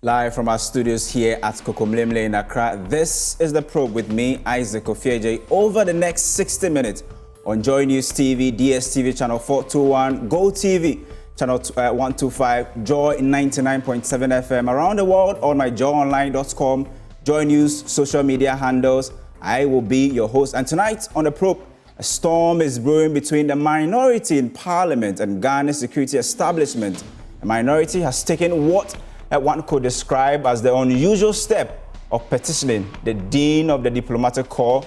Live from our studios here at Kokomlemle in Accra, this is The Probe with me, Isaac Ofieje. Over the next 60 minutes on Joy News TV, DSTV channel 421, Go TV channel 125, Joy 99.7 FM around the world on my joyonline.com, Joy News social media handles. I will be your host. And tonight on The Probe, a storm is brewing between the minority in Parliament and Ghana's security establishment. The minority has taken what one could describe as the unusual step of petitioning the Dean of the Diplomatic Corps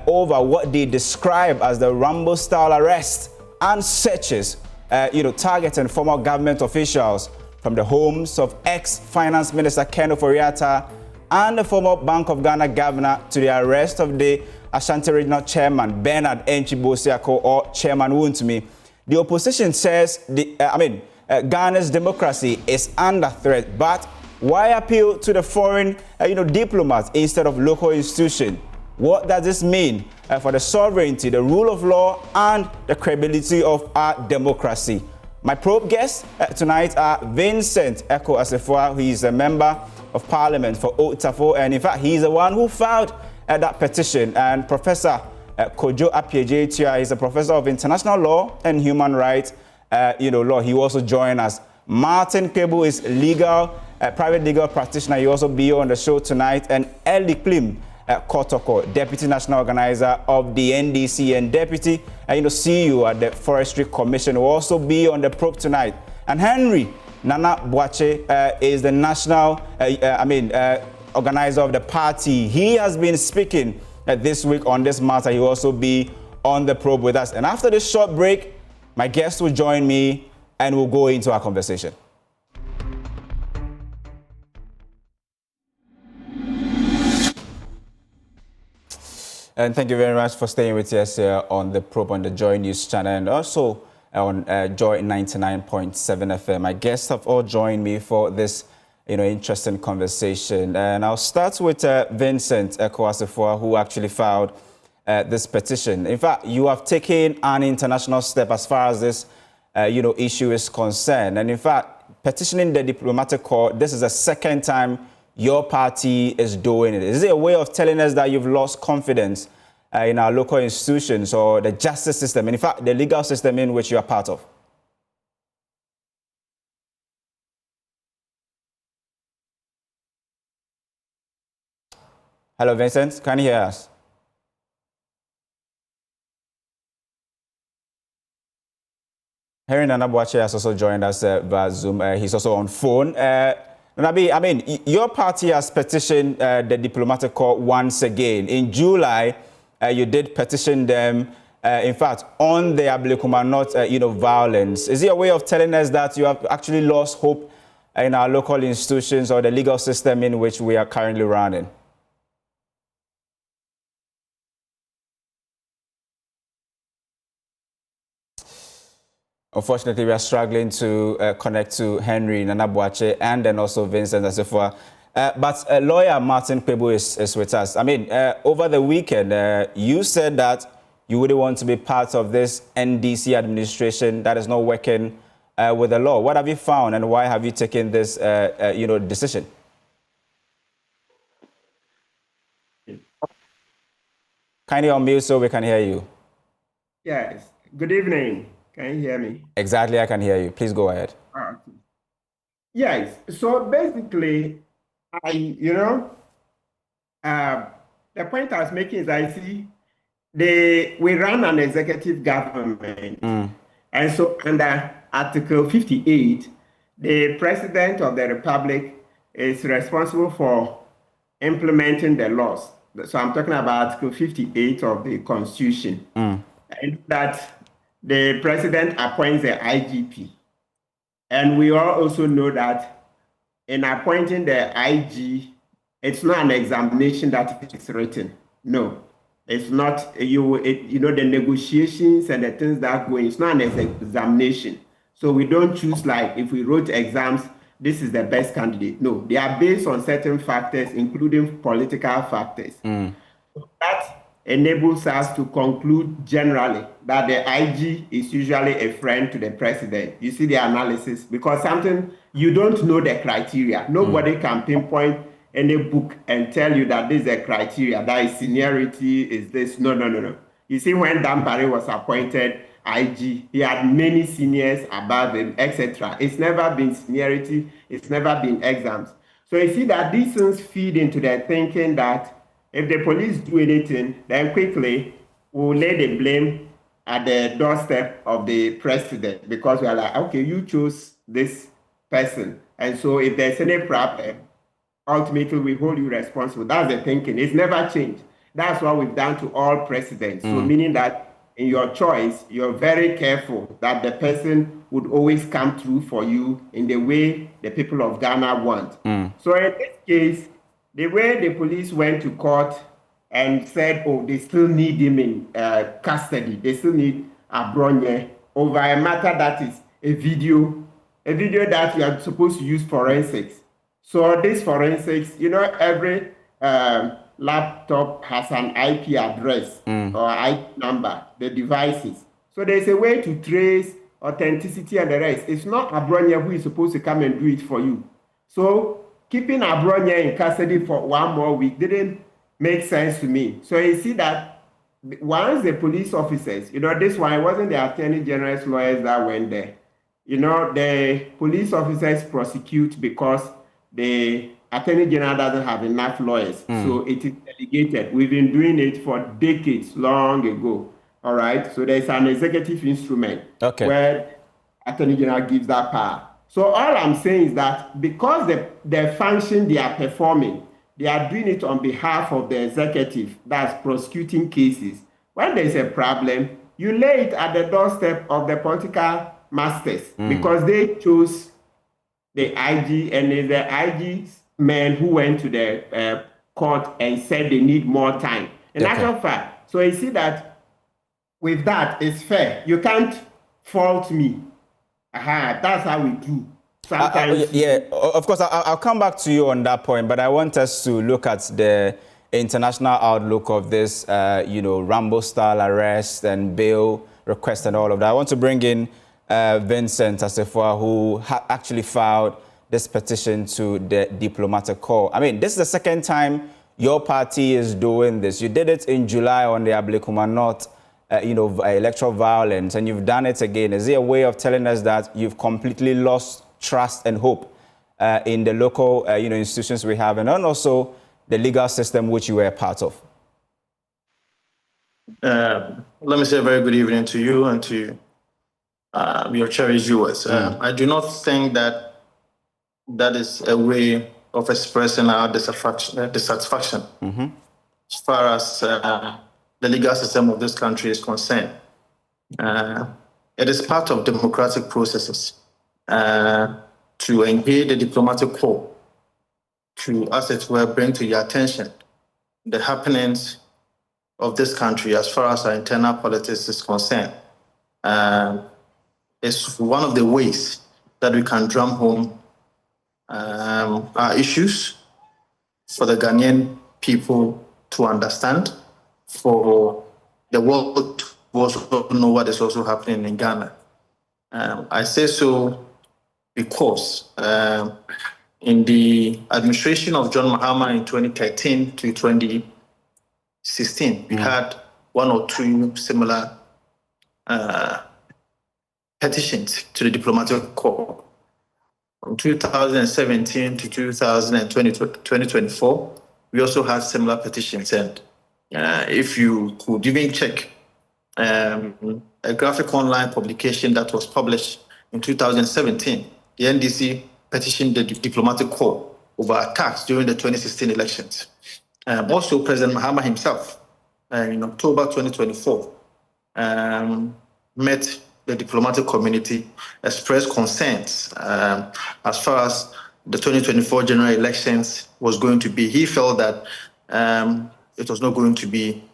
over what they describe as the Rambo-style arrest and searches, targeting former government officials from the homes of ex-Finance Minister Ken Ofori-Atta and the former Bank of Ghana governor to the arrest of the Ashanti Regional Chairman Bernard Enchi-Bosiako, or Chairman Wuntumi. The opposition says Ghana's democracy is under threat, but why appeal to the foreign, diplomats instead of local institutions? What does this mean for the sovereignty, the rule of law, and the credibility of our democracy? My probe guests tonight are Vincent Eko Asefua, who is a member of Parliament for Otafo, and in fact, he's the one who filed that petition, and Professor Kojo Appiah-Tia is a professor of international law and human rights. Law. He also joined us. Martin Kebu is private legal practitioner. He also be on the show tonight. And Eli Klim Kotoko, Deputy National Organizer of the NDC and Deputy, CEO at the Forestry Commission, will also be on the probe tonight. And Henry Nana Boakye is the national, organizer of the party. He has been speaking this week on this matter. He will also be on the probe with us. And after this short break, my guest will join me and we'll go into our conversation. And thank you very much for staying with us here on the probe on the Joy News channel and also on Joy 99.7 FM. My guests have all joined me for this interesting conversation. And I'll start with Vincent Eko Asefua, who actually filed this petition. In fact, you have taken an international step as far as this, issue is concerned. And in fact, petitioning the Diplomatic Corps, this is the second time your party is doing it. Is it a way of telling us that you've lost confidence in our local institutions or the justice system, and in fact, the legal system in which you are part of? Hello, Vincent. Can you hear us? Henry Nana Boakye has also joined us via Zoom. He's also on phone. Nabi, your party has petitioned the Diplomatic Corps once again. In July, you did petition them, in fact, on the Ablekuma, not, violence. Is it a way of telling us that you have actually lost hope in our local institutions or the legal system in which we are currently running? Unfortunately, we are struggling to connect to Henry Nana Boakye and then also Vincent Asefua. But lawyer Martin Kebu is with us. Over the weekend, you said that you wouldn't want to be part of this NDC administration that is not working with the law. What have you found and why have you taken this, decision? Kindly unmute so we can hear you. Yes. Good evening. Can you hear me? Exactly, I can hear you. Please go ahead. Yes. So basically, the point I was making is I see we run an executive government. And so under Article 58, the President of the Republic is responsible for implementing the laws. So I'm talking about Article 58 of the Constitution. And that the President appoints the IGP. And we all also know that in appointing the IG, it's not an examination that is written. No, it's not, the negotiations and the things that go in, it's not an examination. So we don't choose, like, if we wrote exams, this is the best candidate. No, they are based on certain factors, including political factors. That enables us to conclude generally that the IG is usually a friend to the president. You see the analysis? Because something, you don't know the criteria. Nobody can pinpoint any book and tell you that this is a criteria, that is seniority, is this. No, no, no, no. You see, when Dampare was appointed IG, he had many seniors above him, etc. It's never been seniority, it's never been exams. So you see that these things feed into their thinking that if the police do anything, then quickly we'll lay the blame at the doorstep of the president, because we are like, okay, you chose this person. And so if there's any problem, ultimately we hold you responsible. That's the thinking. It's never changed. That's what we've done to all presidents. So meaning that in your choice, you're very careful that the person would always come through for you in the way the people of Ghana want. So in this case, the way the police went to court and said, oh, they still need him in custody, they still need Abronye over a matter that is a video that you are supposed to use forensics. So this forensics, you know, every laptop has an IP address or IP number, the devices. So there's a way to trace authenticity and the rest. It's not Abronye who is supposed to come and do it for you. So keeping Abronye in custody for 1 more week didn't make sense to me. So you see that once the police officers, you know, this one, it wasn't the Attorney General's lawyers that went there. You know, the police officers prosecute because the Attorney General doesn't have enough lawyers. So it is delegated. We've been doing it for decades, long ago. All right. So there's an executive instrument where Attorney General gives that power. So all I'm saying is that because the function they are performing, they are doing it on behalf of the executive that's prosecuting cases. When there's a problem, you lay it at the doorstep of the political masters because they chose the IG, and it's the IG's men who went to the court and said they need more time. In actual fact, so you see that with that, it's fair. You can't fault me. That's how we do. Sometimes. Yeah, of course, I'll come back to you on that point, but I want us to look at the international outlook of this, you know, Rambo-style arrest and bail request and all of that. I want to bring in Vincent Assefa, who actually filed this petition to the diplomatic corps. I mean, this is the second time your party is doing this. You did it in July on the Ablekuma North, you know, electoral violence, and you've done it again. Is there a way of telling us that you've completely lost trust and hope in the local, you know, institutions we have, and also the legal system which you were a part of? Let me say a very good evening to you and to your cherished viewers. I do not think that is a way of expressing our dissatisfaction as far as the legal system of this country is concerned. It is part of democratic processes to engage the diplomatic corps to, as it were, bring to your attention the happenings of this country as far as our internal politics is concerned. It's one of the ways that we can drum home our issues for the Ghanaian people to understand, for the world to also know what is also happening in Ghana. I say so because in the administration of John Mahama in 2013 to 2016, we had 1 or 2 similar petitions to the diplomatic corps. From 2017 to 2024, we also had similar petitions. And if you could even check a graphic online publication that was published in 2017, the NDC petitioned the diplomatic corps over attacks during the 2016 elections. Also, President Mahama himself, in October 2024, met the diplomatic community, expressed concerns as far as the 2024 general elections was going to be. He felt that it was not going to be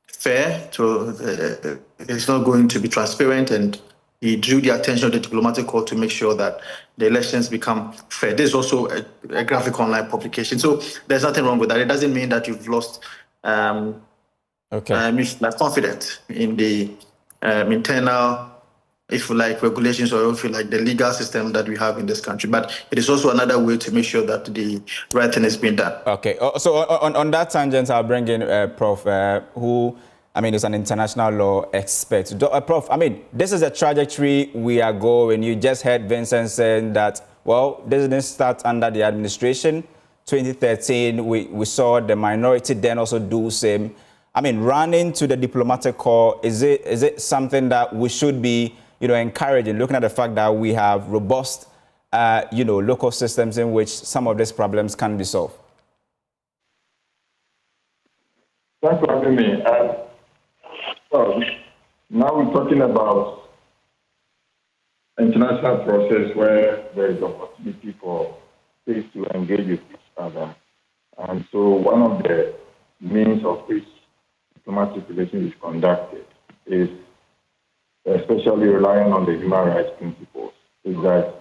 fair, it's not going to be transparent, and he drew the attention of the diplomatic corps to make sure that the elections become fair. There's also a graphic online publication. So there's nothing wrong with that. It doesn't mean that you've lost Okay. I'm confident in the internal, if you like, regulations, or if you like, the legal system that we have in this country. But it is also another way to make sure that the right thing is being done. Okay. So on that tangent, I'll bring in Prof, who, I mean, is an international law expert. Prof, I mean, this is a trajectory we are going. You just heard Vincent saying that, well, this didn't start under the administration. 2013, we saw the minority then also do same. I mean, running to the diplomatic corps, is it something that we should be, encouraging, looking at the fact that we have robust, local systems in which some of these problems can be solved? Thanks for having me. Well, now we're talking about international process where there is opportunity for states to engage with each other. And so one of the means of which diplomatic relations is conducted is, especially relying on the human rights principles, is that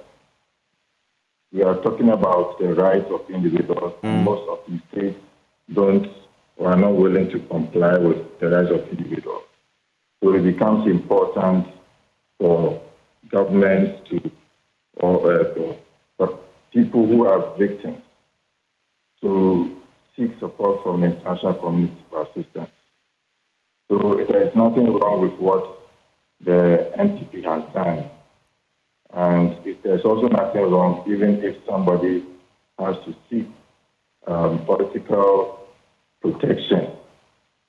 we are talking about the rights of individuals, and most of the states don't or are not willing to comply with the rights of individuals. So it becomes important for governments to, or for people who are victims, to seek support from the international community for assistance. So there is nothing wrong with what the NPP has done. And there's also nothing wrong even if somebody has to seek political protection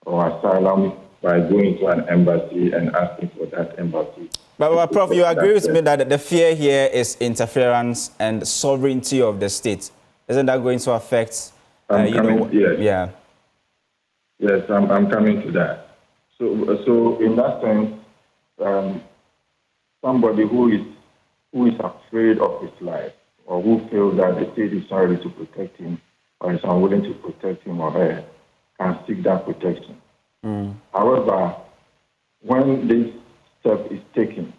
or asylum by going to an embassy and asking for that embassy. But Prof, you agree with me that the fear here is interference and sovereignty of the state. Isn't that going to affect, Yes. Yeah. Yes, I'm coming to that. So in that sense, somebody who is afraid of his life, or who feels that the state is not ready to protect him, or is unwilling to protect him or her, can seek that protection. However, when this step is taken,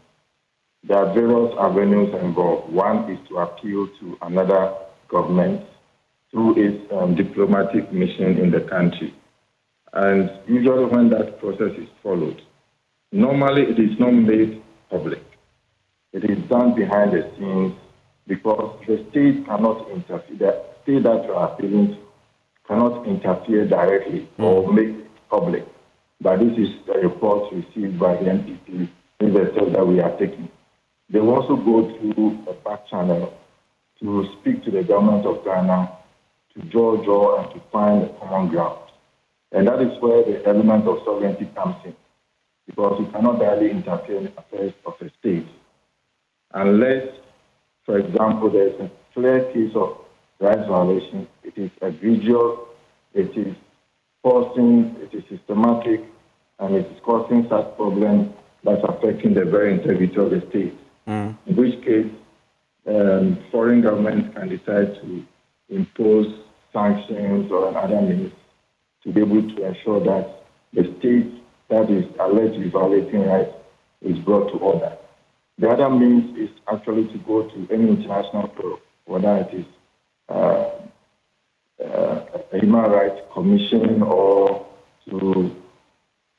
there are various avenues involved. One is to appeal to another government through its diplomatic mission in the country. And usually when that process is followed, normally it is not made public. It is done behind the scenes because the state cannot interfere. The state that you are appealing to cannot interfere directly or make it public. But this is the report received by the NPP in the step that we are taking. They will also go through a back channel to speak to the government of Ghana, to draw and to find a common ground. And that is where the element of sovereignty comes in, because you cannot directly interfere in the affairs of a state unless, for example, there is a clear case of rights violation, it is egregious, it is forcing, it is systematic, and it is causing such problems that's affecting the very integrity of the state. In which case, foreign governments can decide to impose sanctions or other means to be able to ensure that the state that is allegedly violating rights is brought to order. The other means is actually to go to any international forum, whether it is a human rights commission or to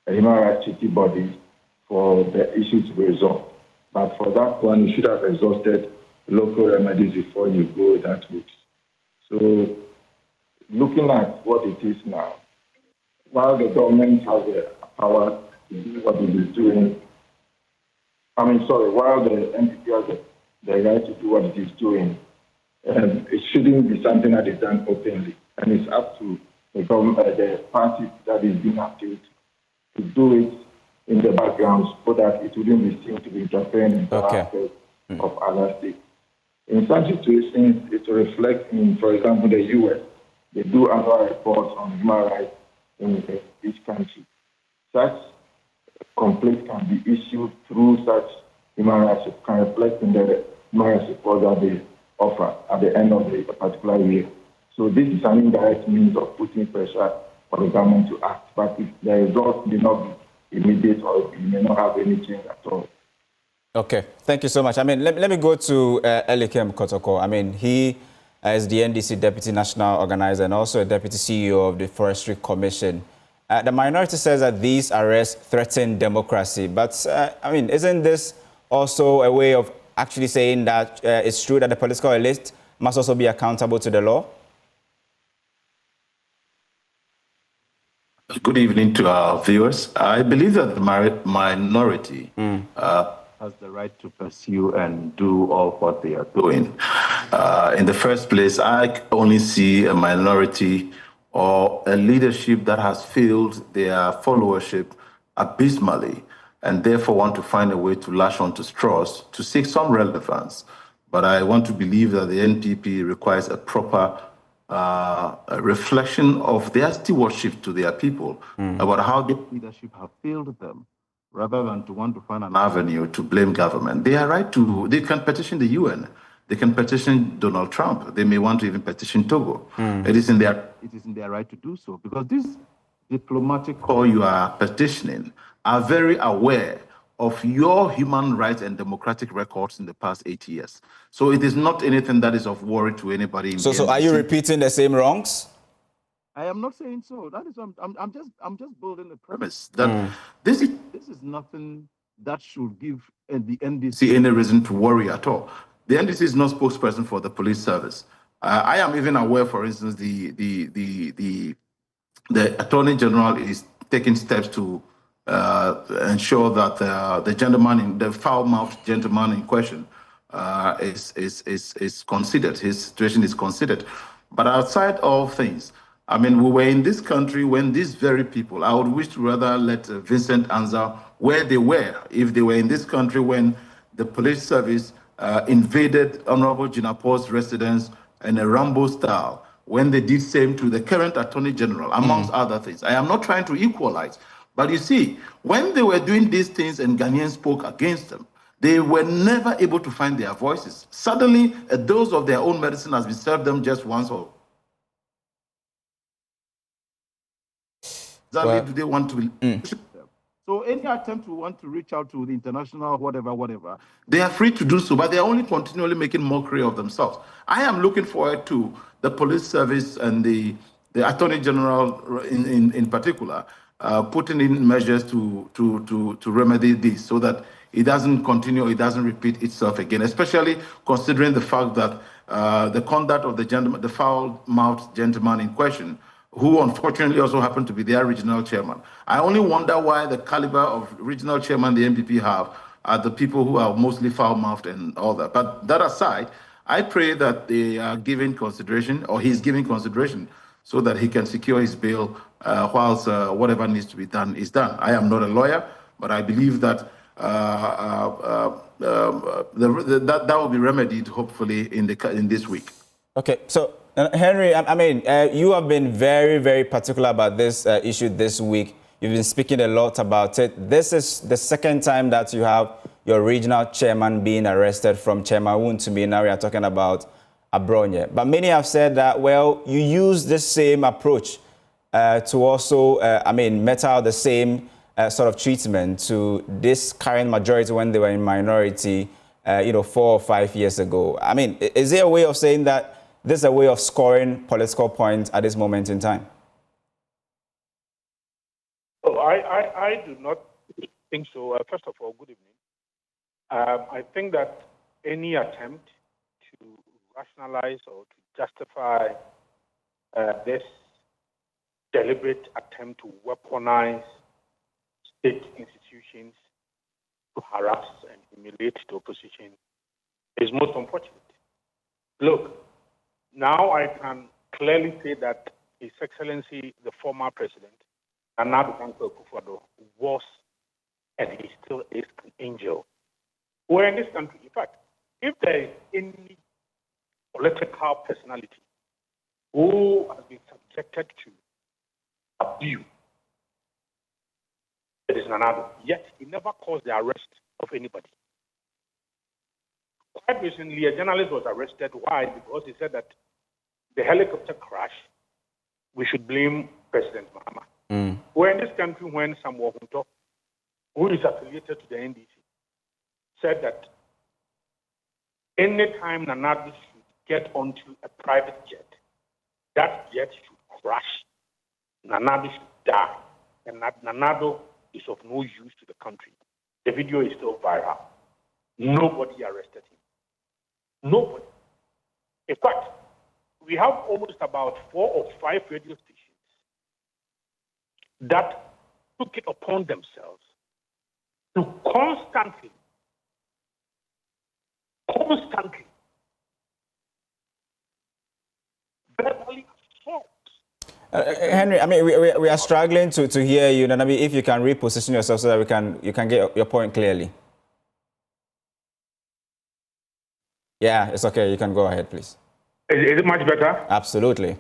a human rights treaty body for the issue to be resolved. But for that one, you should have exhausted local remedies before you go that route. So looking at what it is now, while the government has the power to do what it is doing, while the NPP has the right to do what it is doing, it shouldn't be something that is done openly. And it's up to the government, the party that is being appealed to do it in the background so that it wouldn't be seen to be interfering in the affairs of other states. In such situations, it reflects in, for example, the U.S. They do annual reports on human rights in each country. Such complaints can be issued through such human rights, can reflect in the human rights report that they offer at the end of the particular year. So this is an indirect means of putting pressure on the government to act. But if the results may not be immediate or you may not have any change at all. Okay, thank you so much. Let me go to Elikem Kotoko. He is the NDC Deputy National Organizer and also a Deputy CEO of the Forestry Commission. The minority says that these arrests threaten democracy. But, I mean, isn't this also a way of actually saying that it's true that the political elite must also be accountable to the law? Good evening to our viewers. I believe that the minority has the right to pursue and do all what they are doing. In the first place, I only see a minority or a leadership that has failed their followership abysmally and therefore want to find a way to lash onto straws to seek some relevance. But I want to believe that the NPP requires a proper a reflection of their stewardship to their people about how their leadership have failed them, rather than to want to find an avenue to blame government. They are right to, they can petition the UN, they can petition Donald Trump, they may want to even petition Togo. It is in their right to do so, because this diplomatic corps you are petitioning are very aware of your human rights and democratic records in the past 8 years. So it is not anything that is of worry to anybody. So are you repeating the same wrongs? I am not saying so. That is, I'm just building the premise that this is nothing that should give the NDC any reason to worry at all. The NDC is not spokesperson for the police service. I am even aware, for instance, the Attorney General is taking steps to ensure that the foul-mouthed gentleman in question is considered. His situation is considered. But outside of things, I mean, we were in this country when these very people, I would wish to rather let Vincent answer where they were. If they were in this country when the police service invaded Honorable Jinapor's residence in a Rambo-style, when they did same to the current Attorney General, amongst other things. I am not trying to equalize, but you see, when they were doing these things and Ghanaians spoke against them, they were never able to find their voices. Suddenly, a dose of their own medicine has been served them just once or exactly do they want to So any attempt to want to reach out to the international, whatever, they are free to do so, but they are only continually making mockery of themselves. I am looking forward to the police service and the Attorney General in particular putting in measures to remedy this so that it doesn't continue, it doesn't repeat itself again, especially considering the fact that the conduct of the gentleman, the foul-mouthed gentleman in question, who unfortunately also happened to be their regional chairman. I only wonder why the caliber of regional chairman the NPP have are the people who are mostly foul-mouthed and all that. But that aside, I pray that they are giving consideration, or he's giving consideration, so that he can secure his bail whilst whatever needs to be done is done. I am not a lawyer, but I believe that that will be remedied hopefully in this week. Okay, so Henry, I mean, you have been very, very particular about this issue this week. You've been speaking a lot about it. This is the second time that you have your regional chairman being arrested, from Chairman Woon to me. Now we are talking about Abronye. But many have said that, well, you use this same approach to also, mete out the same sort of treatment to this current majority when they were in minority, 4 or 5 years ago. I mean, is there a way of saying that this is a way of scoring political points at this moment in time? Oh, I do not think so. First of all, good evening. I think that any attempt to rationalize or to justify this deliberate attempt to weaponize state institutions to harass and humiliate the opposition is most unfortunate. Look, now I can clearly say that His Excellency, the former president, Nana Akufo-Addo, was and he still is an angel. We're in this country. In fact, if there is any political personality who has been subjected to abuse, it is Nana. Yet he never caused the arrest of anybody. Quite recently, a journalist was arrested. Why? Because he said that the helicopter crash, we should blame President Mahama. We're in this country when Samuel Hunto, who is affiliated to the NDC, said that any time Nana should get onto a private jet, that jet should crash. Nana should die. and Nanado is of no use to the country. The video is still viral. Nobody arrested him. Nobody. In fact, we have almost about 4 or 5 radio stations that took it upon themselves to constantly verbally assault. Henry, I mean, we are struggling to hear you. And I mean, if you can reposition yourself so that you can get your point clearly. Yeah, it's okay. You can go ahead, please. Is it much better? Absolutely.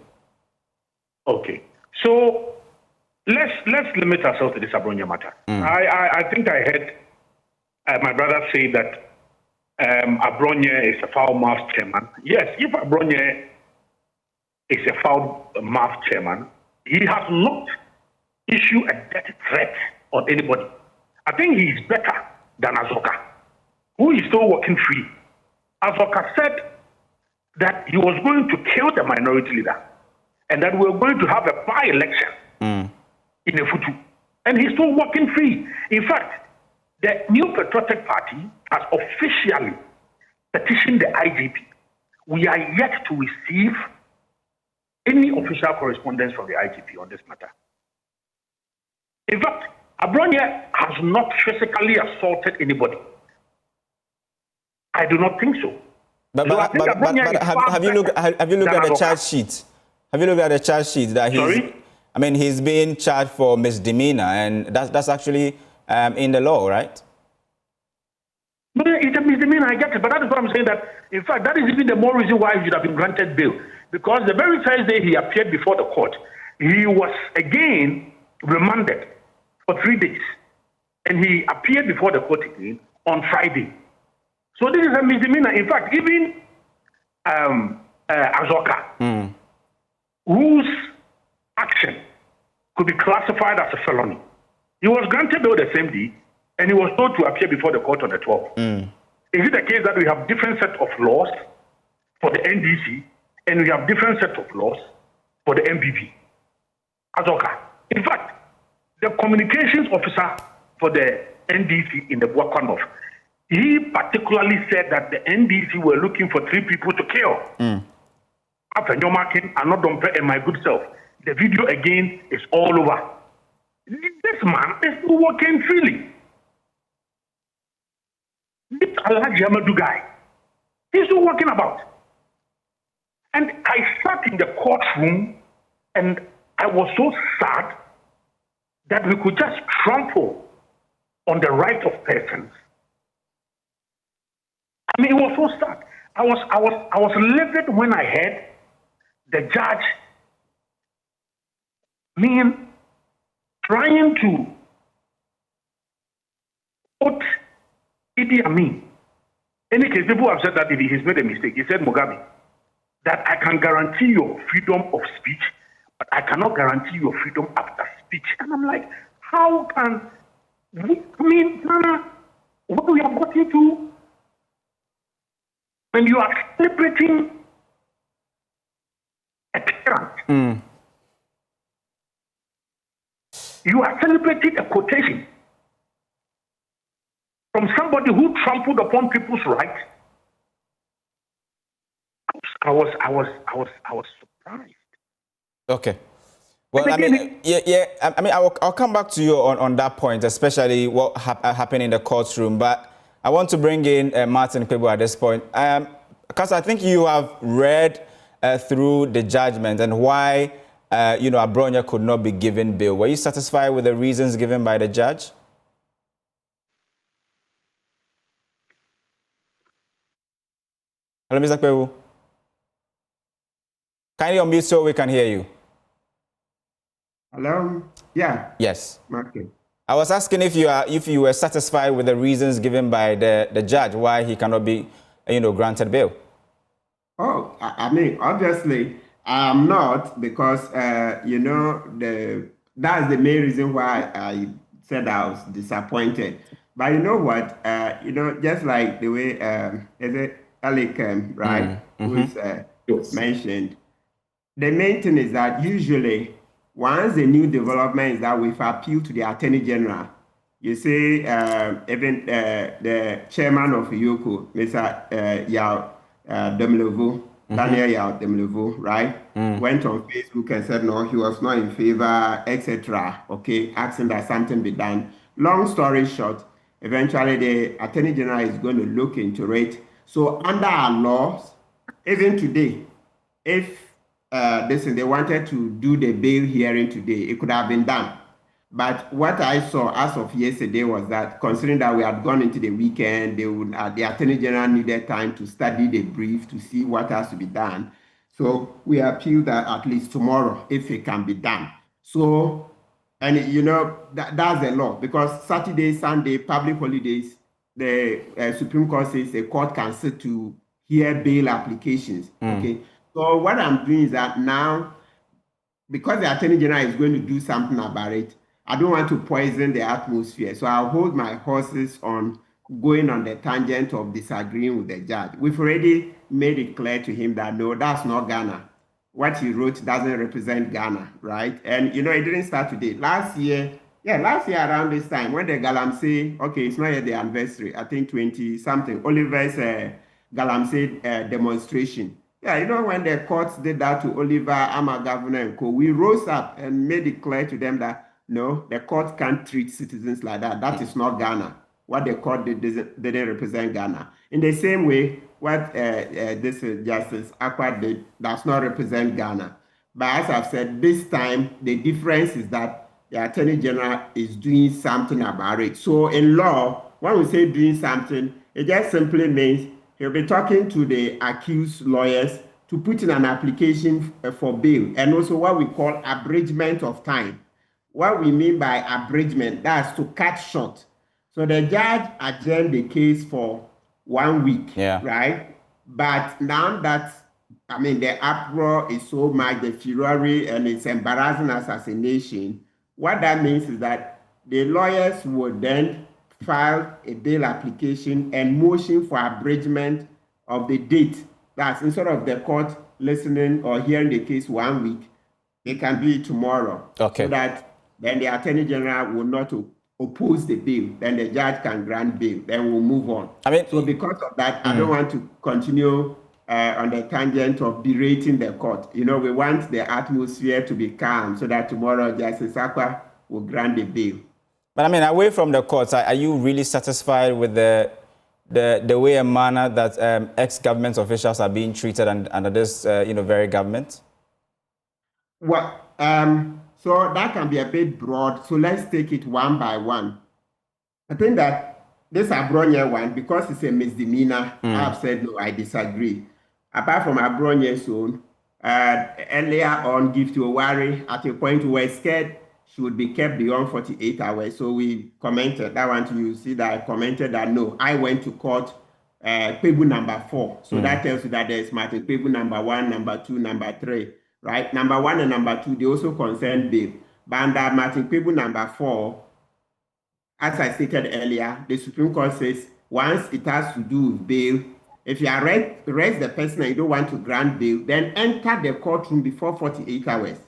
Okay. So let's limit ourselves to this Abronye matter. I think I heard my brother say that Abronye is a foul-mouthed chairman. Yes, if Abronye is a foul-mouthed chairman, he has not issued a death threat on anybody. I think he is better than Azoka, who is still working free. Azoka said that he was going to kill the minority leader and that we were going to have a by-election in a Futu. And he's still working free. In fact, the New Patriotic Party has officially petitioned the IGP. We are yet to receive any official correspondence from the IGP on this matter. In fact, Abronye has not physically assaulted anybody. I do not think so. But have you looked at the charge sheet? Have you looked at the charge sheet that he's being charged for misdemeanor, and that's actually in the law, right? No, it's a misdemeanor, I get it, but that is what I'm saying, that in fact that is even the more reason why he should have been granted bail. Because the very first day he appeared before the court, he was again remanded for 3 days. And he appeared before the court again on Friday. So this is a misdemeanor. In fact, even Azoka, whose action could be classified as a felony, he was granted bail the same day, and he was told to appear before the court on the 12th. Is it the case that we have different set of laws for the NDC, and we have different set of laws for the MPP? Azoka. In fact, the communications officer for the NDC in the Bwakwa North, he particularly said that the NDC were looking for 3 people to kill. After Nyomakin, Anodompe, and my good self. The video again is all over. This man is still working freely. This Alhaji Amadou guy, he's still working about. And I sat in the courtroom and I was so sad that we could just trample on the right of persons. I mean, it was so sad. I was livid when I heard the judge trying to put Idi Amin. In any case, people have said that if he's made a mistake, he said, Mugabe, that I can guarantee your freedom of speech, but I cannot guarantee your freedom after speech. And I'm like, how can we, what we have got into when you are celebrating a parent? You are celebrating a quotation from somebody who trampled upon people's rights. I was surprised. Okay. Well, I mean, I mean, I'll come back to you on that point, especially what happened in the courtroom. But I want to bring in Martin Kpebu at this point, because I think you have read through the judgment and why Abronye could not be given bail. Were you satisfied with the reasons given by the judge? Hello, Mr. Kpebu. Kindly unmute so we can hear you. Hello? Yeah. Yes. Okay. I was asking if you were satisfied with the reasons given by the judge why he cannot be, granted bail. Oh, I mean, obviously, I'm not, because that's the main reason why I said I was disappointed. But you know what? Just like the way is it Alec, right? Who's mentioned. The main thing is that usually Once the new development is that we've appealed to the Attorney General, you say even the chairman of Yoko, Mr. Yao Demlevo, Daniel Yao Demlevo, right, went on Facebook and said no, he was not in favor, etc. Okay, asking that something be done. Long story short, eventually the Attorney General is going to look into it. So under our laws, even today, if they wanted to do the bail hearing today, it could have been done. But what I saw as of yesterday was that, considering that we had gone into the weekend, the Attorney General needed time to study the brief to see what has to be done. So we appeal that at least tomorrow, if it can be done. So, and that's the law, because Saturday, Sunday, public holidays, the Supreme Court says the court can sit to hear bail applications. Okay. So what I'm doing is that now, because the Attorney General is going to do something about it, I don't want to poison the atmosphere. So I'll hold my horses on going on the tangent of disagreeing with the judge. We've already made it clear to him that no, that's not Ghana. What he wrote doesn't represent Ghana, right? And it didn't start today. Last year around this time, when the Galamsey, okay, it's not yet the anniversary, I think 20-something, Oliver's Galamsey demonstration. Yeah, when the courts did that to Oliver, Ama Governor and co, we rose up and made it clear to them that no, the court can't treat citizens like that. That is not Ghana. What the court did didn't represent Ghana. In the same way, what this Justice Akwa did does not represent Ghana. But as I've said, this time, the difference is that the Attorney General is doing something about it. So in law, when we say doing something, it just simply means he'll be talking to the accused lawyers to put in an application for bail, and also what we call abridgment of time. What we mean by abridgment, that's to cut short. So the judge adjourned the case for 1 week, right? But now that, the uproar is so much, the furor, and it's embarrassing us as a nation, what that means is that the lawyers would then file a bail application and motion for abridgment of the date. That's instead of the court listening or hearing the case 1 week, they can do it tomorrow. Okay. So that then the Attorney General will not oppose the bill. Then the judge can grant bail. Then we'll move on. So because of that, I don't want to continue on the tangent of berating the court. We want the atmosphere to be calm so that tomorrow Justice Akwa will grant the bail. But away from the courts, are you really satisfied with the way and manner that ex-government officials are being treated under this very government? Well, so that can be a bit broad. So let's take it one by one. I think that this Abronye one, because it's a misdemeanor, I've said no, I disagree. Apart from Abronye's own, earlier on, Gift Owari, at a point we were scared she would be kept beyond 48 hours. So we commented that one. You see that I commented that no, I went to court, Pebu number 4. So that tells you that there's Martin Pebu number 1, number 2, number 3. Right, number 1 and number 2, they also concern bail. But under Martin Pebu number 4, as I stated earlier, the Supreme Court says once it has to do with bail, if you arrest the person and you don't want to grant bail, then enter the courtroom before 48 hours.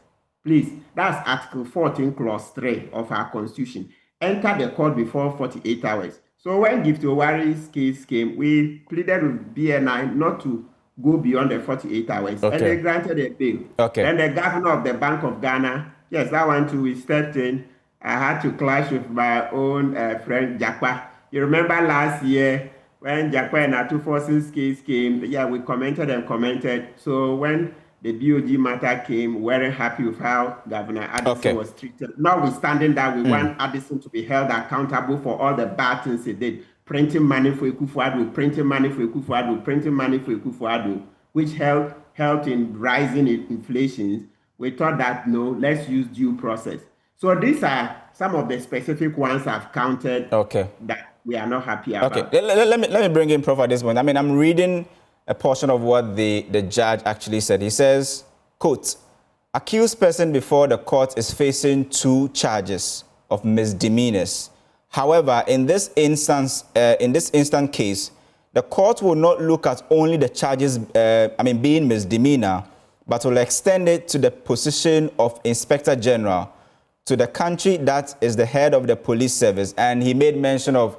Please, that's Article 14, Clause 3 of our Constitution. Enter the court before 48 hours. So when Gift Owari's case came, we pleaded with BNI not to go beyond the 48 hours. Okay. And they granted a bail. Okay. And the governor of the Bank of Ghana, yes, that one too, we stepped in. I had to clash with my own friend Jakwa. You remember last year when Jakwa and Atu Forces case came, we commented. So when the BOG matter came, we weren't happy with how Governor Addison was treated. Notwithstanding that, we want Addison to be held accountable for all the bad things he did. Printing money for Ekufuado, printing money for Ekufuado, printing money for Ekufuado, which helped in rising inflation. We thought that, no, let's use due process. So these are some of the specific ones I've counted that we are not happy about. Okay, let me bring in Prof at this point. I'm reading a portion of what the judge actually said. He says, quote, accused person before the court is facing 2 charges of misdemeanors. However, in this instant case, the court will not look at only the charges, being misdemeanor, but will extend it to the position of Inspector General to the country that is the head of the police service. And he made mention of,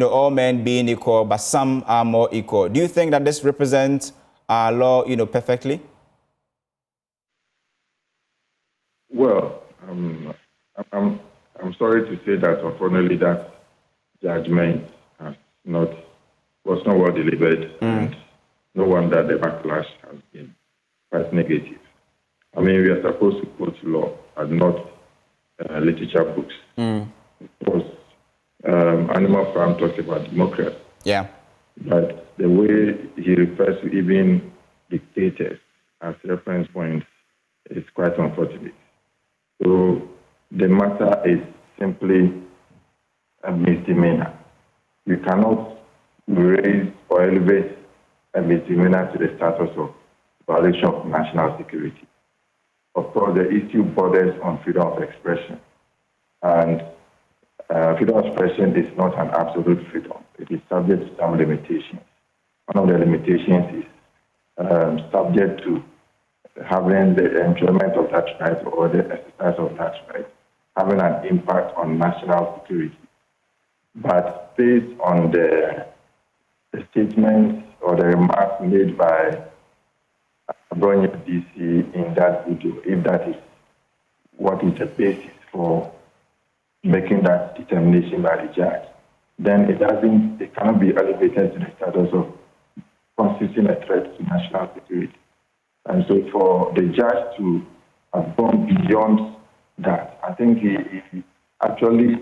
all men being equal, but some are more equal. Do you think that this represents our law, perfectly? Well, I'm sorry to say that, unfortunately, that judgment was not well delivered, and no wonder the backlash has been quite negative. I mean, we are supposed to quote law and not literature books. Because Animal Farm talks about democracy. Yeah. But the way he refers to even dictators as reference points is quite unfortunate. So the matter is simply a misdemeanor. You cannot raise or elevate a misdemeanor to the status of violation of national security. Of course, the issue borders on freedom of expression. And freedom of expression is not an absolute freedom. It is subject to some limitations. One of the limitations is subject to having the enjoyment of that right or the exercise of that right having an impact on national security. But based on the statements or the remarks made by Abronye DC in that video, if that is what is the basis for making that determination by the judge, then it cannot be elevated to the status of constituting a threat to national security. And so for the judge to have gone beyond that, I think he actually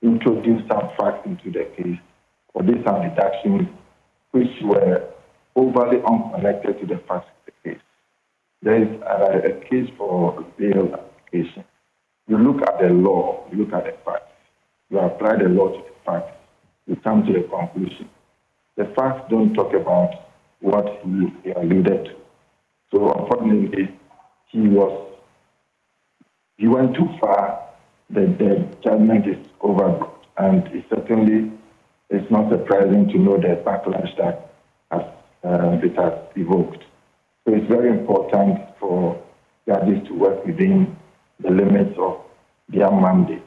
introduced some facts into the case, or did some deductions which were overly unconnected to the facts of the case. There is a case for bail application. You look at the law, you look at the facts, you apply the law to the facts, you come to the conclusion. The facts don't talk about what he alluded to. So unfortunately, he went too far. The judgment is overbroad, and it certainly is not surprising to know the backlash that it has evoked. So it's very important for judges to work within the limits of their mandate.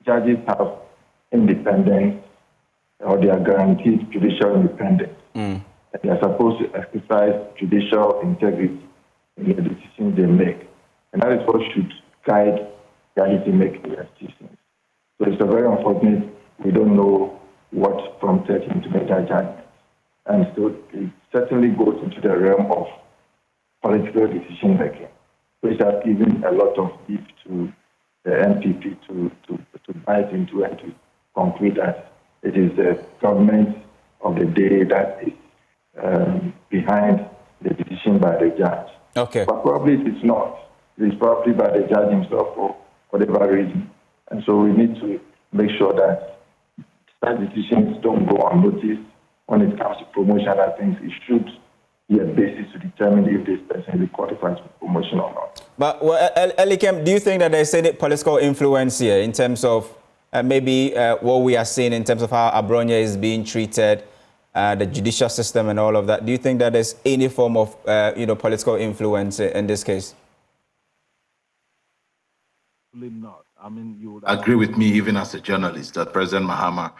Judges have independence, or they are guaranteed judicial independence. They are supposed to exercise judicial integrity in the decisions they make. And that is what should guide judges in making their decisions. So it's very unfortunate we don't know what prompted him to make that judgment. And so it certainly goes into the realm of political decision making, which has given a lot of beef to the NPP to bite into and to conclude that it is the government of the day that is behind the decision by the judge. Okay. But probably it is not. It is probably by the judge himself for whatever reason. And so we need to make sure that such decisions don't go unnoticed. When it comes to promotion, I think it should be a basis to determine if this person is qualified for promotion or not. But Elikem, do you think that there's any political influence here in terms of maybe what we are seeing in terms of how Abronye is being treated, the judicial system and all of that? Do you think that there's any form of political influence in this case? Not. I mean, you would agree with me, even as a journalist, that President Mahama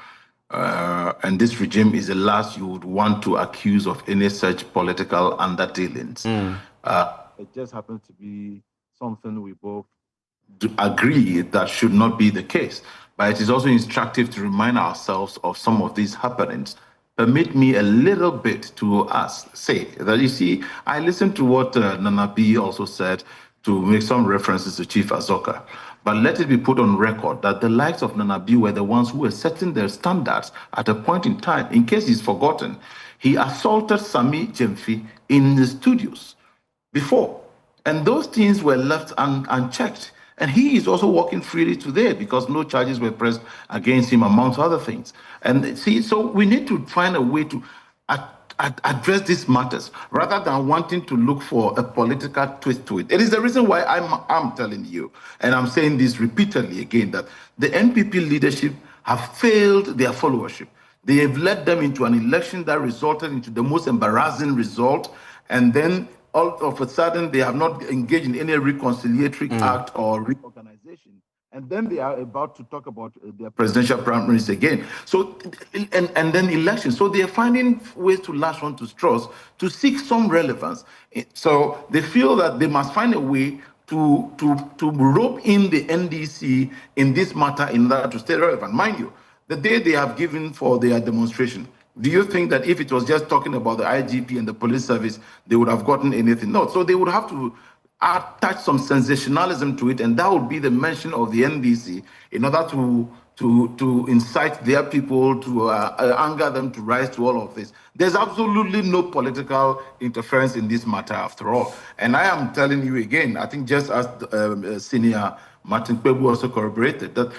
and this regime is the last you would want to accuse of any such political underdealings. It just happens to be something we both agree that should not be the case. But it is also instructive to remind ourselves of some of these happenings. Permit me a little bit to say that, you see, I listened to what Nana B also said, to make some references to Chief Azoka. But let it be put on record that the likes of Nana B were the ones who were setting their standards at a point in time. In case he's forgotten, he assaulted Sami Jemfi in the studios before. And those things were left unchecked. And he is also walking freely today because no charges were pressed against him, amongst other things. And see, so we need to find a way to address these matters rather than wanting to look for a political twist to it. It is the reason why I'm telling you, and I'm saying this repeatedly again, that the NPP leadership have failed their followership. They have led them into an election that resulted into the most embarrassing result, and then all of a sudden they have not engaged in any reconciliatory act or reorganization. And then they are about to talk about their presidential primaries again. So, and then elections. So they are finding ways to latch on to straws to seek some relevance. So they feel that they must find a way to rope in the NDC in this matter in order to stay relevant. Mind you, the day they have given for their demonstration, do you think that if it was just talking about the IGP and the police service, they would have gotten anything? No. So they would have to attach some sensationalism to it, and that would be the mention of the NDC in order to incite their people, to anger them to rise to all of this. There's absolutely no political interference in this matter after all. And I am telling you again, I think just as Senior Martin Kpebu also corroborated, that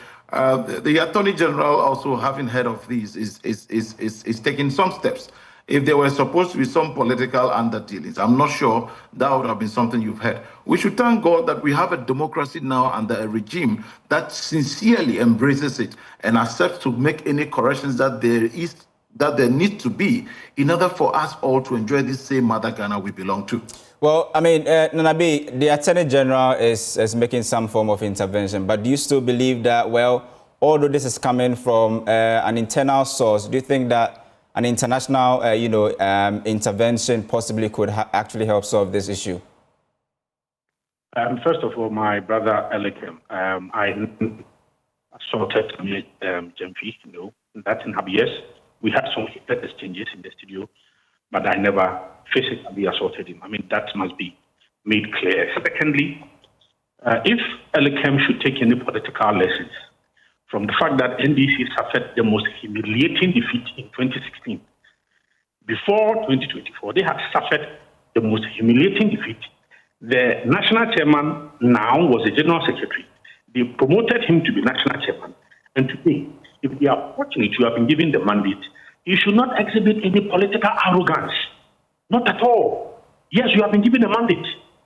the Attorney General also having heard of these is taking some steps. If there were supposed to be some political underdealings, I'm not sure that would have been something you've heard. We should thank God that we have a democracy now under a regime that sincerely embraces it and accepts to make any corrections that there needs to be in order for us all to enjoy this same mother Ghana we belong to. Well, I mean, Nanabi, the Attorney General is making some form of intervention, but do you still believe that, well, although this is coming from an internal source, do you think that an international, intervention possibly could actually help solve this issue? First of all, my brother Elikem, I assaulted Jemfi. No, that didn't happen. Yes, we had some heated exchanges in the studio, but I never physically assaulted him. I mean, that must be made clear. Secondly, if Elikem should take any political lessons from the fact that NDC suffered the most humiliating defeat in 2016. Before 2024, they had suffered the most humiliating defeat. The national chairman now was the general secretary. They promoted him to be national chairman. And today, if they are fortunate to have been given the mandate, you should not exhibit any political arrogance. Not at all. Yes, you have been given a mandate.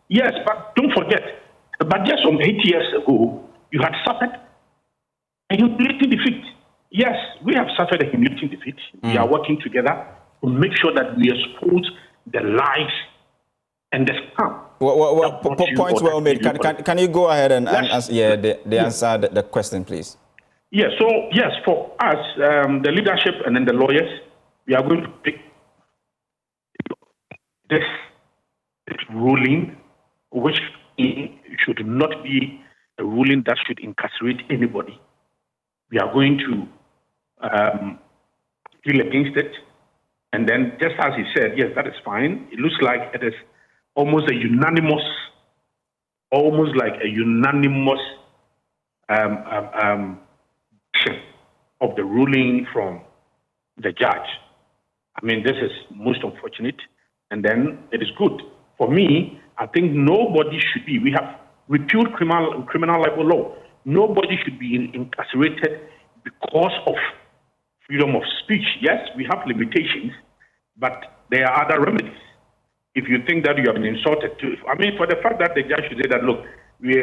Yes, but don't forget, but just some 8 years ago, you had suffered a humiliating defeat. Yes, we have suffered a humiliating defeat. We are working together to make sure that we expose the lies and the scam. Points well made. Can you go ahead and answer the question, please? Yes, so yes, for us, the leadership and then the lawyers, we are going to pick this ruling, which should not be a ruling that should incarcerate anybody. We are going to appeal against it. And then, just as he said, yes, that is fine. It looks like it is almost of the ruling from the judge. I mean, this is most unfortunate. And then it is good. For me, I think nobody should be. We have repealed criminal libel law. Nobody should be incarcerated because of freedom of speech. Yes, we have limitations, but there are other remedies. If you think that you have been insulted too, I mean, for the fact that the judge should say that, look,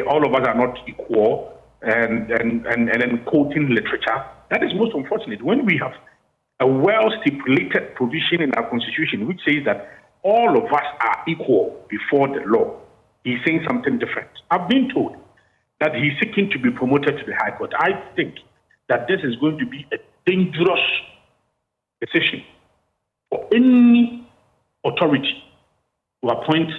all of us are not equal, and then quoting literature, that is most unfortunate. When we have a well-stipulated provision in our constitution which says that all of us are equal before the law, he's saying something different. I've been told that he's seeking to be promoted to the High Court. I think that this is going to be a dangerous decision for any authority to appoint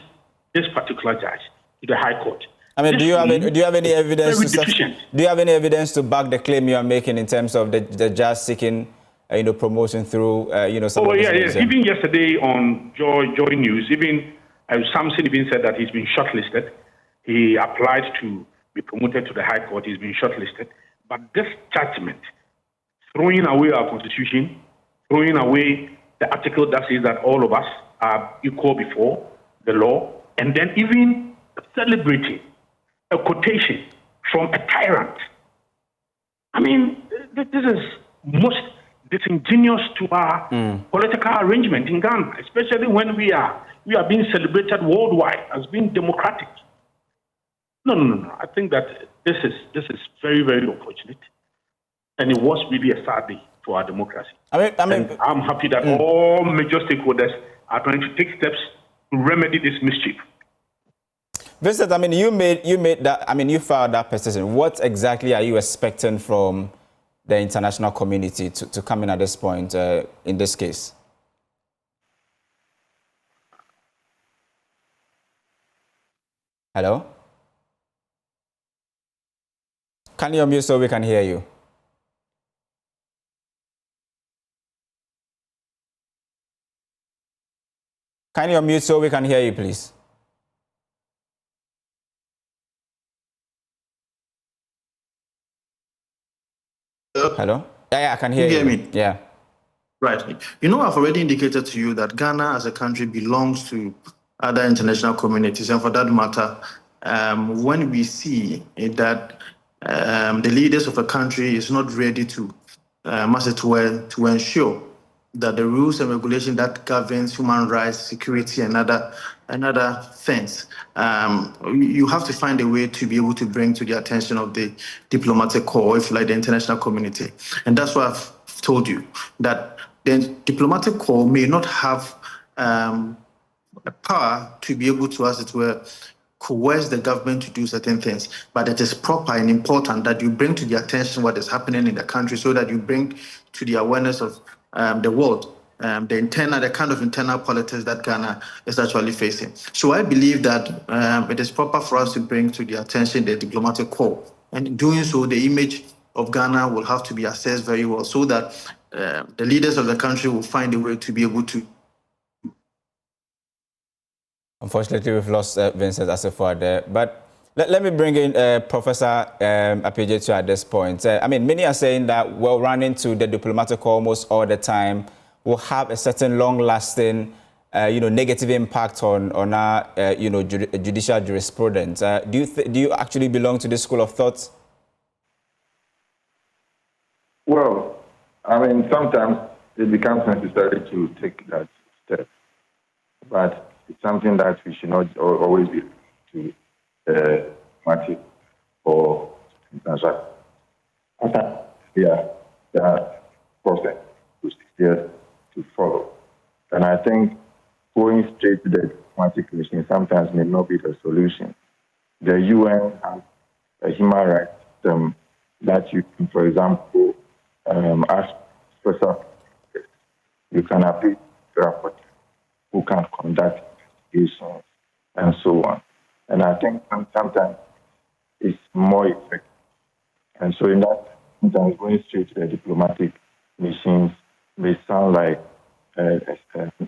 this particular judge to the High Court. I mean, do you have any evidence? Do you have any evidence to back the claim you are making in terms of the judge seeking, promotion through, some? Oh yeah. Even yesterday on Joy News, even Samson even said that he's been shortlisted. He applied to be promoted to the High Court. He's been shortlisted. But this judgment, throwing away our constitution, throwing away the article that says that all of us are equal before the law, and then even celebrating a quotation from a tyrant. I mean, this is most disingenuous to our political arrangement in Ghana, especially when we are being celebrated worldwide as being democratic. No. I think that this is very, very unfortunate, and it was really a sad day for our democracy. I mean, I'm happy that all major stakeholders are trying to take steps remedy this mischief. Vincent, I mean, you made that. I mean, you filed that petition. What exactly are you expecting from the international community to come in at this point in this case? Hello? Can you unmute so we can hear you? Can you unmute so we can hear you, please? Hello? Yeah, I can hear you. Hear me? Yeah. Right. You know, I've already indicated to you that Ghana as a country belongs to other international communities. And for that matter, when we see that the leaders of a country is not ready to, as it were, to ensure that the rules and regulations that governs human rights, security, and other things, you have to find a way to be able to bring to the attention of the diplomatic corps, if you like, the international community. And that's why I've told you that the diplomatic corps may not have a power to be able to, as it were, coerce the government to do certain things, but it is proper and important that you bring to the attention what is happening in the country, so that you bring to the awareness of the world the kind of internal politics that Ghana is actually facing. So I believe that it is proper for us to bring to the attention the diplomatic corps, and in doing so, the image of Ghana will have to be assessed very well, so that the leaders of the country will find a way to be able to. Unfortunately, we've lost Vincent Assefa there. But let me bring in Professor Appiah at this point. I mean, many are saying that we're running to the diplomatic corps almost all the time will have a certain long-lasting, negative impact on our, judicial jurisprudence. Do you actually belong to this school of thought? Well, I mean, sometimes it becomes necessary to take that step, but it's something that we should not always be to diplomatic or international. There are process to follow. And I think going straight to the diplomatic mission sometimes may not be the solution. The UN has a human rights system that you can, for example, ask special, you can appeal to rapporteur who can conduct investigations and so on. And I think sometimes it's more effective. And so in that, sometimes going straight to the diplomatic missions may sound like an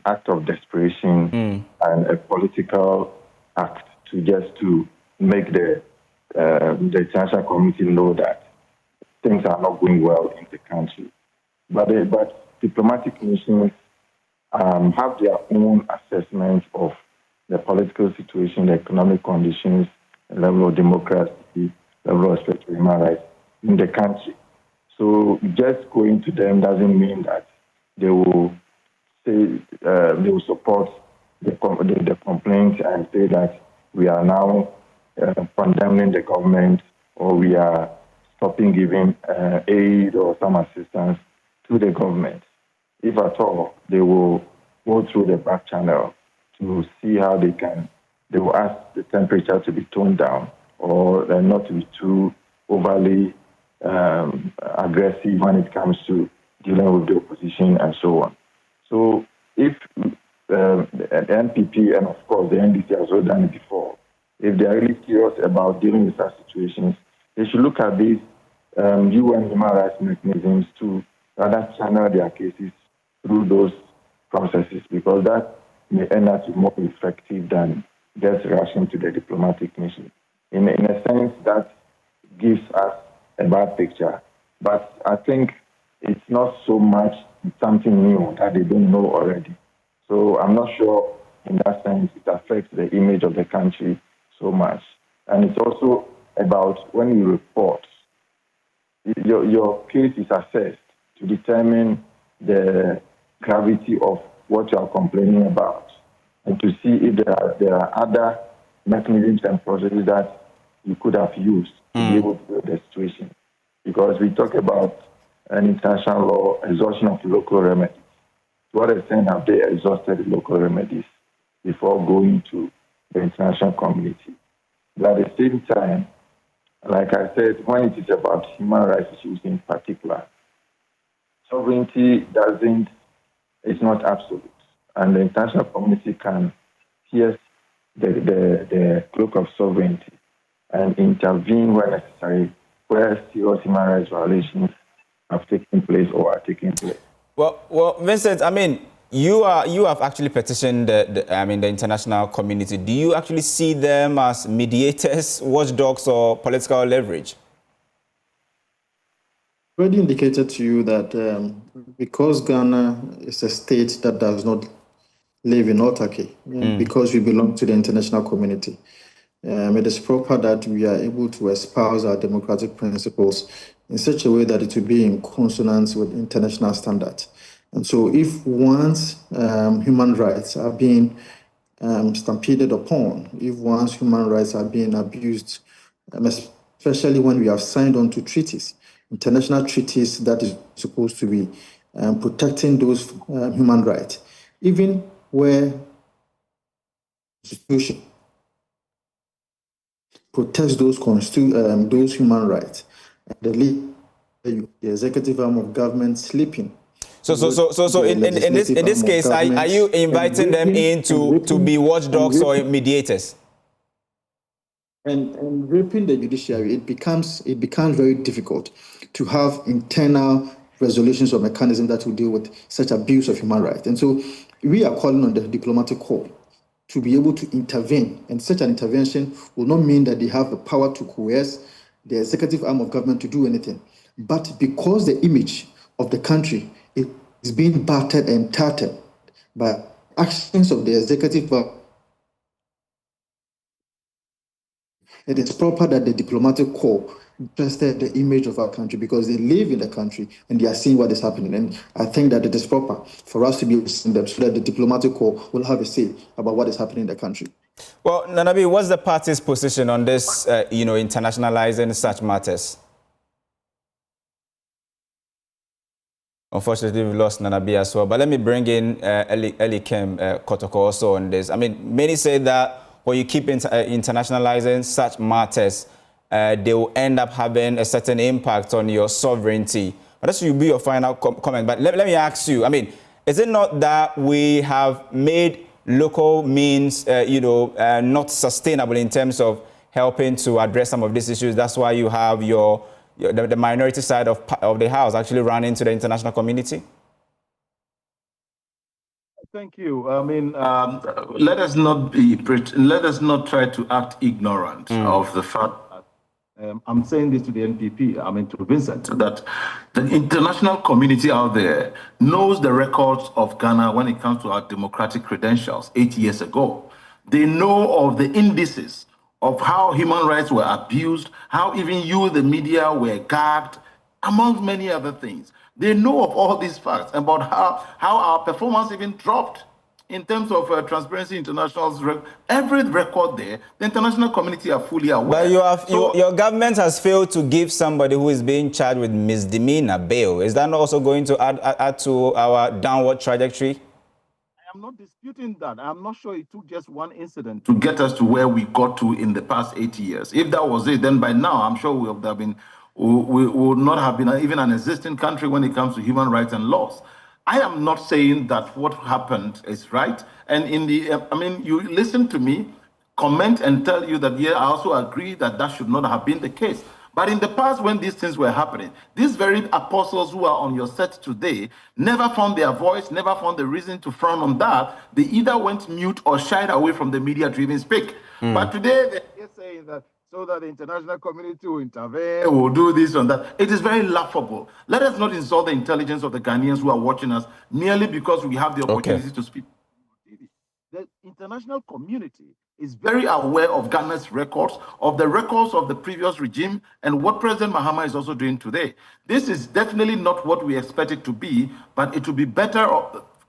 act of desperation and a political act to make the international community know that things are not going well in the country. But diplomatic missions have their own assessment of the political situation, the economic conditions, the level of democracy, level of respect for human rights in the country. So just going to them doesn't mean that they will say they will support the complaint and say that we are now condemning the government or we are stopping giving aid or some assistance to the government. If at all, they will go through the back channel to see how they will ask the temperature to be toned down or not to be too overly aggressive when it comes to dealing with the opposition and so on. So if the NPP and, of course, the NDC has also done it before, if they are really serious about dealing with such situations, they should look at these UN human rights mechanisms to rather channel their cases through those processes, because that may end up more effective than just rushing to the diplomatic mission. In a sense, that gives us a bad picture. But I think it's not so much something new that they don't know already. So I'm not sure in that sense it affects the image of the country so much. And it's also about when you report, your case is assessed to determine the gravity of what you are complaining about and to see if there are other mechanisms and processes that you could have used to be able to deal with the situation. Because we talk about an international law, exhaustion of local remedies. To what extent have they exhausted local remedies? before going to the international community. But at the same time, like I said, when it is about human rights issues in particular, sovereignty is not absolute. And the international community can pierce the cloak of sovereignty and intervene where necessary, where serious human rights violations have taken place or are taking place. Well, Vincent, I mean, you have actually petitioned the international community. Do you actually see them as mediators, watchdogs, or political leverage? I already indicated to you that because Ghana is a state that does not live in autarky, because we belong to the international community, it is proper that we are able to espouse our democratic principles in such a way that it will be in consonance with international standards. And so if once human rights are being stampeded upon, if once human rights are being abused, especially when we have signed on to treaties, international treaties that is supposed to be protecting those human rights, even where the Constitution protects those human rights, and the executive arm of government sleeping. So in this case, are you inviting them in to be watchdogs or mediators? And raping the judiciary, it becomes very difficult to have internal resolutions or mechanisms that will deal with such abuse of human rights. And so we are calling on the diplomatic corps to be able to intervene. And such an intervention will not mean that they have the power to coerce the executive arm of government to do anything. But because the image of the country is being battered and tattered by actions of the executive arm, it is proper that the diplomatic corps tested the image of our country because they live in the country and they are seeing what is happening. And I think that it is proper for us to be listening to them so that the diplomatic corps will have a say about what is happening in the country. Well, Nanabi, what's the party's position on this, internationalizing such matters? Unfortunately, we've lost Nanabi as well. But let me bring in Eli Kem Kotoko also on this. I mean, many say that when you keep internationalizing such matters, they will end up having a certain impact on your sovereignty. But that should be your final comment. But let me ask you, I mean, is it not that we have made local means, not sustainable in terms of helping to address some of these issues? That's why you have the minority side of the house actually run into the international community? Thank you. I mean, let us not try to act ignorant of the fact that I'm saying this to the NPP, I mean to Vincent, that the international community out there knows the records of Ghana when it comes to our democratic credentials 8 years ago. They know of the indices of how human rights were abused, how even you, the media, were gagged, among many other things. They know of all these facts about how our performance even dropped in terms of Transparency International's every record there. The international community are fully aware. But your government has failed to give somebody who is being charged with misdemeanor bail. Is that not also going to add to our downward trajectory? I'm not disputing that. I'm not sure it took just one incident to get us to where we got to in the past 8 years. If that was it, then by now I'm sure we would not have been even an existing country when it comes to human rights and laws. I am not saying that what happened is right. And you listen to me comment and tell you that, yeah, I also agree that that should not have been the case. But in the past, when these things were happening, these very apostles who are on your set today never found their voice, never found the reason to frown on that. They either went mute or shied away from the media to even speak. But today, they're saying that so that the international community will intervene, will do this and that. It is very laughable. Let us not insult the intelligence of the Ghanaians who are watching us merely because we have the opportunity to speak. The international community is very aware of Ghana's records, of the records of the previous regime, and what President Mahama is also doing today. This is definitely not what we expect it to be, but it will be better,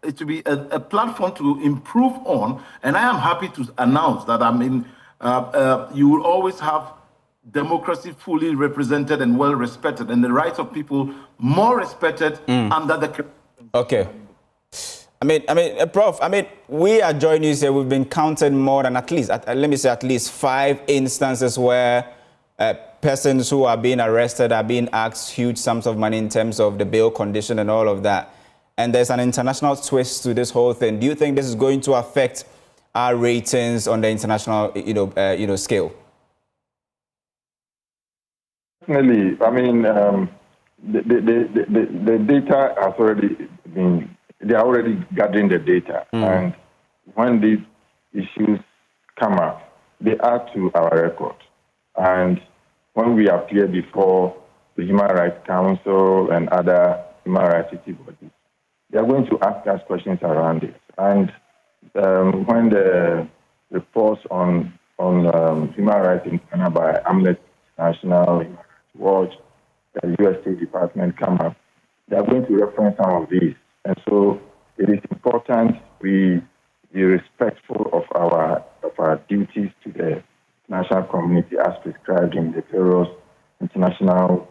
it will be a platform to improve on, and I am happy to announce that you will always have democracy fully represented and well respected, and the rights of people more respected under the... Okay. Prof, we at Joy News here, we've been counted more than at least 5 instances where persons who are being arrested are being asked huge sums of money in terms of the bail condition and all of that. And there's an international twist to this whole thing. Do you think this is going to affect our ratings on the international, scale? Definitely. The data has already been. They are already gathering the data, and when these issues come up, they add to our record. And when we appear before the Human Rights Council and other human rights bodies, they are going to ask us questions around it. And when the reports on human rights in Ghana by Amnesty International, Watch, the U.S. State Department come up, they are going to reference some of these. And so it is important we be respectful of our duties to the international community as prescribed in the various international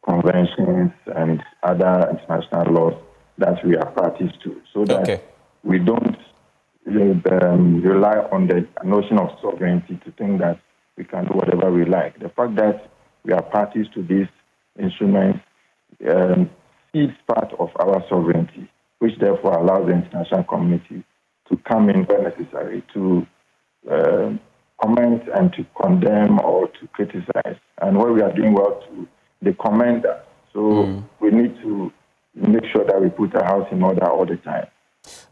conventions and other international laws that we are parties to, so that we don't rely on the notion of sovereignty to think that we can do whatever we like. The fact that we are parties to these instruments is part of our sovereignty, which therefore allows the international community to come in where necessary to comment and to condemn or to criticize. And where we are doing well, they commend us. So we need to make sure that we put our house in order all the time.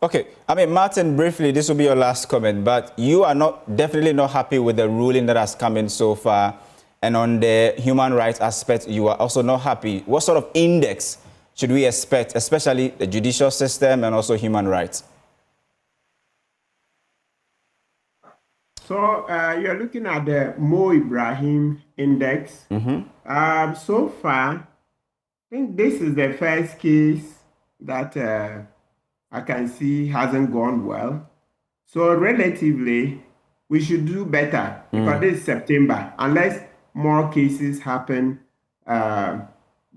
Okay, Martin, briefly, this will be your last comment, but you are definitely not happy with the ruling that has come in so far. And on the human rights aspect, you are also not happy. What sort of index should we expect, especially the judicial system and also human rights? So you're looking at the Mo Ibrahim Index. So far, I think this is the first case that I can see hasn't gone well. So relatively, we should do better because this is September, unless more cases happen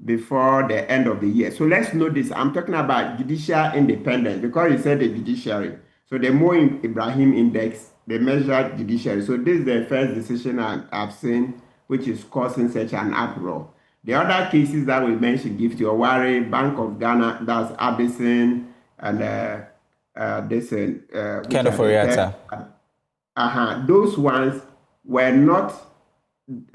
before the end of the year. So let's note this. I'm talking about judicial independence because you said the judiciary. So the Mo Ibrahim Index, they measure judiciary. So this is the first decision I've seen which is causing such an uproar. The other cases that we mentioned, Gift Owari, Bank of Ghana, that's Abison, and this Kenneth Oriata. Those ones were not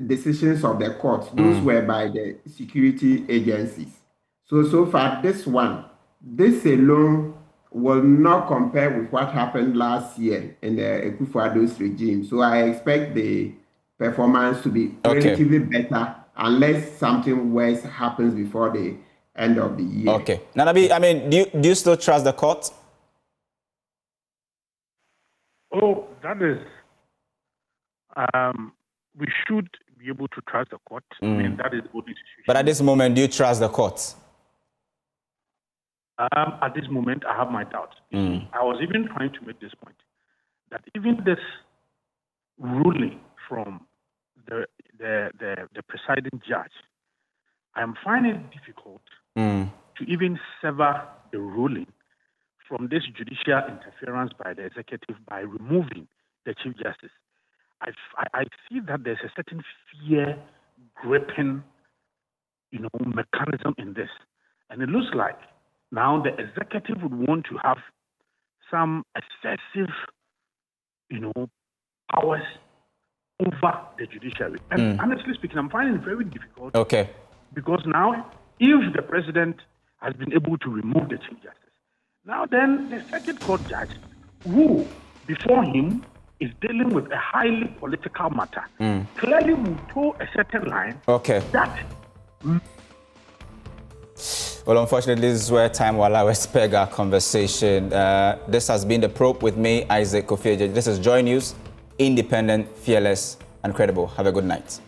decisions of the court. Those were by the security agencies. So far, this alone will not compare with what happened last year in the Akufo-Addo's regime. So I expect the performance to be relatively better unless something worse happens before the end of the year. Okay. Nanabi, do you still trust the court? Oh, that is... we should be able to trust the court. That is the only situation. But at this moment, do you trust the court? At this moment, I have my doubts. I was even trying to make this point, that even this ruling from the presiding judge, I am finding it difficult to even sever the ruling from this judicial interference by the executive by removing the Chief Justice. I see that there's a certain fear gripping, mechanism in this. And it looks like now the executive would want to have some excessive, powers over the judiciary. And honestly speaking, I'm finding it very difficult. Okay. Because now, if the president has been able to remove the Chief Justice, now then the Circuit Court judge, who before him is dealing with a highly political matter, clearly will toe a certain line. Okay. That. Well, unfortunately, this is where time will allow us to peg our conversation. This has been The Probe with me, Isaac Kofi. This is Joy News, independent, fearless, and credible. Have a good night.